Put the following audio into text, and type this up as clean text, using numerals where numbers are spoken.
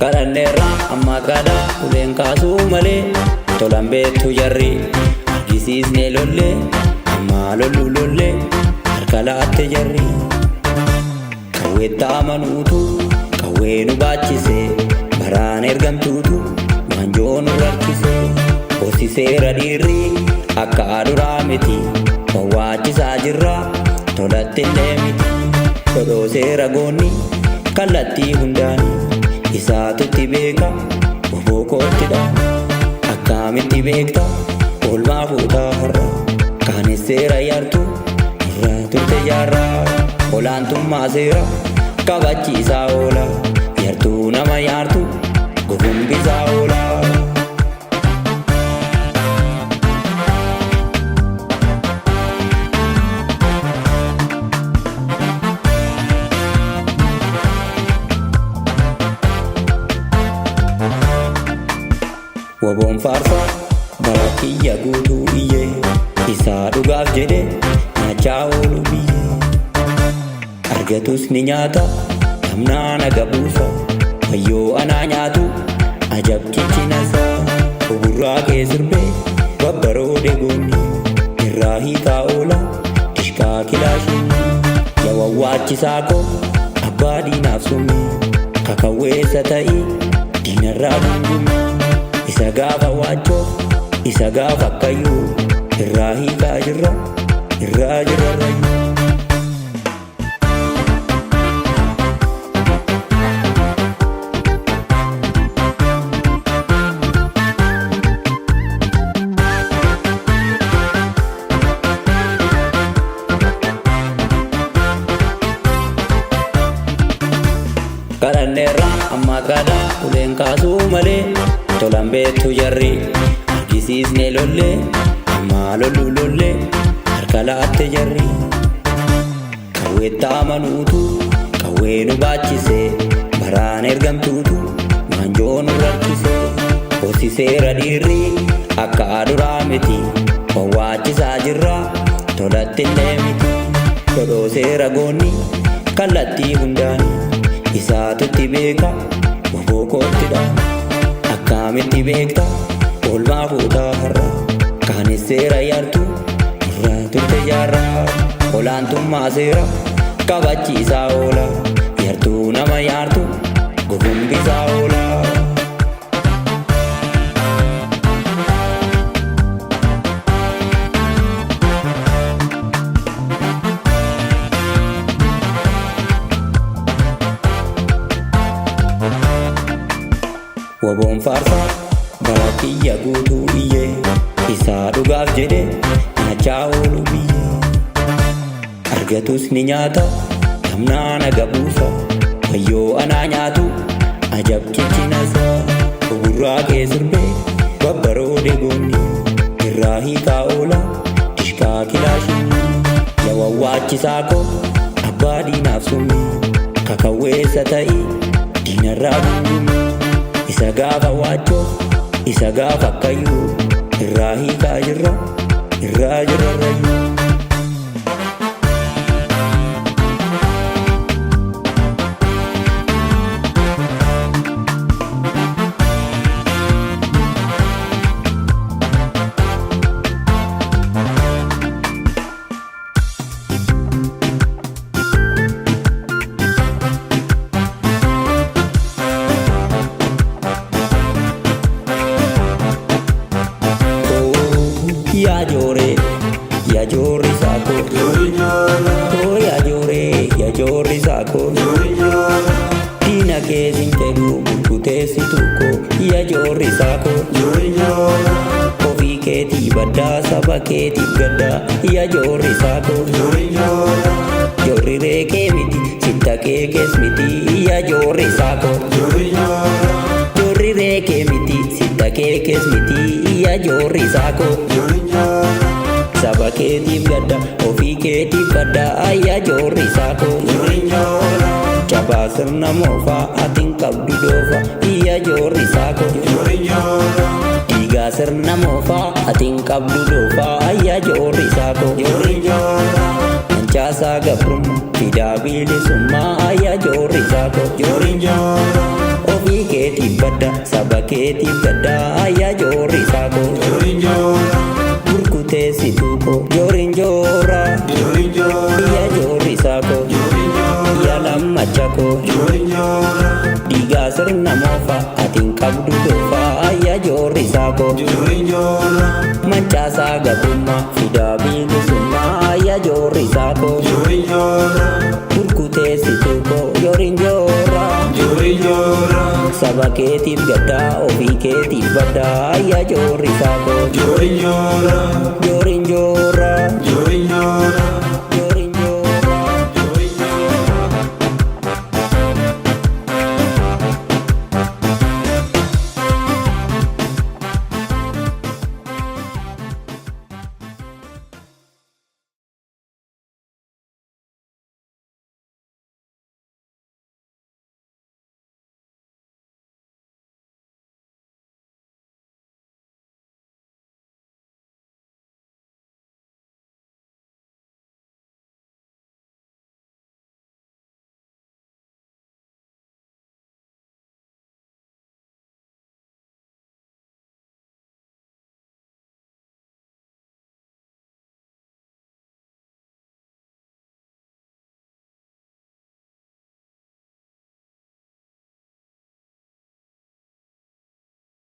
Kadhanneerra amma kadha uleen kaasuu malee tolan beektu jarri argisiisnee lollee amma lollu lollee harka laatte jarri kawweetta amanuutu kawwee nu baachise baraan ergamtuutu waanjoo nu rakkise hoosiseera dhiirri akka aduraa miti wawwaachisaa jirra tolattillee miti dhodhooseera goonni kallattii hundaanii isaatutti beeka oboo koottidha akkamitti beekta oolmaa fuutaa har'a kaanesseera yaartu irraa turte jaarraa olaantummaa seera kabachiisaa oola yartuu nama yaartu gugumbisaa oola. Waboon faarsaa bara kiyya guutuu iyyee isaa dhugaaf jedhe nyaachaa oolu biyyee argatus ni nyaata namnaa naga buusa wayyoo anaa nyaatu ajabchichinasaa buburraa kee sirbee babbaroode goonni irraa hiikaa oola dishkaa kilaashiin yawawwaachisaa koo abbaa diinaaf summi kakawweessa ta'ii diinarraa gungumme isa gaafa waachoo isa gaafa akkayyuu irraa hiikaa jirra irraa jirarrayyuu. Kadhanneerra amma kadha uleen kaasuu malee tolan beektu jarri argisiisnee lollee amma lollu lollee harka laatte jarri kawweetta amanuutu kawwee nu baachise baraan ergamtuutu waanjoo nu rakkise hoosiseera dhiirri akka aduraa miti wawwaachisaa jirra tolattillee miti dhodhooseera goonni kallattii hundaanii isaatutti beeka oboo koottidha akkamitti beekta oolmaa fuutaa har'a kaanesseera yaartu irraa turte jaarraa olaantummaa seera kabachiisaa oola yartuu nama yaartu gugumbisaa oola. Waboon faarsaa bara kiyya guutuu iyyee isaa dhugaaf jedhe nyaachaa oolu biyyee argatus ni nyaata namnaa naga buusa wayyoo anaa nyaatu ajabchichinasaa buburraa kee sirbee babbaroode goonni irraa hiikaa oola dishkaa kilaashiin yawawwaachisaa koo abbaa diinaaf summi kakawweessa ta'ii diinarraa gungumme isa gaafa waachoo isa gaafa akkayyuu irraa hiikaa jirra irraa jirarrayyuu. Ya jore sako oh ya jore sako tina ke sintelu kute situko ya jore sako kofi ke ti bada saba ke ti gada ya jore sako jore re ke miti sita ke smiti ya jore sako jore re ke miti sita ke smiti ya jore sako saba keetiif gadda ofii keetiif badda ayyaa joorri saako cabaa sirna moofaa atiin qabdu doofa iyyaa joorri saako dhiigaa sirna moofaa atiin qabdu doofa ayyaa joorri saako mancaasaa gabrummaa fidaa bilisummaa ayyaa joorri saako ofii keetiif keetiif gaddaa yaa joorri saako burkuteessituu koo joorin joora yaa joorri saako yaa lammacha koo dhiigaa sirna moofa atiin qabdu dhoofaa yaa joorri saako mancaasaa gabummaa fidaa biilisummaa yaa joorri saako burkuteessituu koo joorin joora saba keetiif gaddaa ofii keetiif baddaa yaa joorri saako joorin joora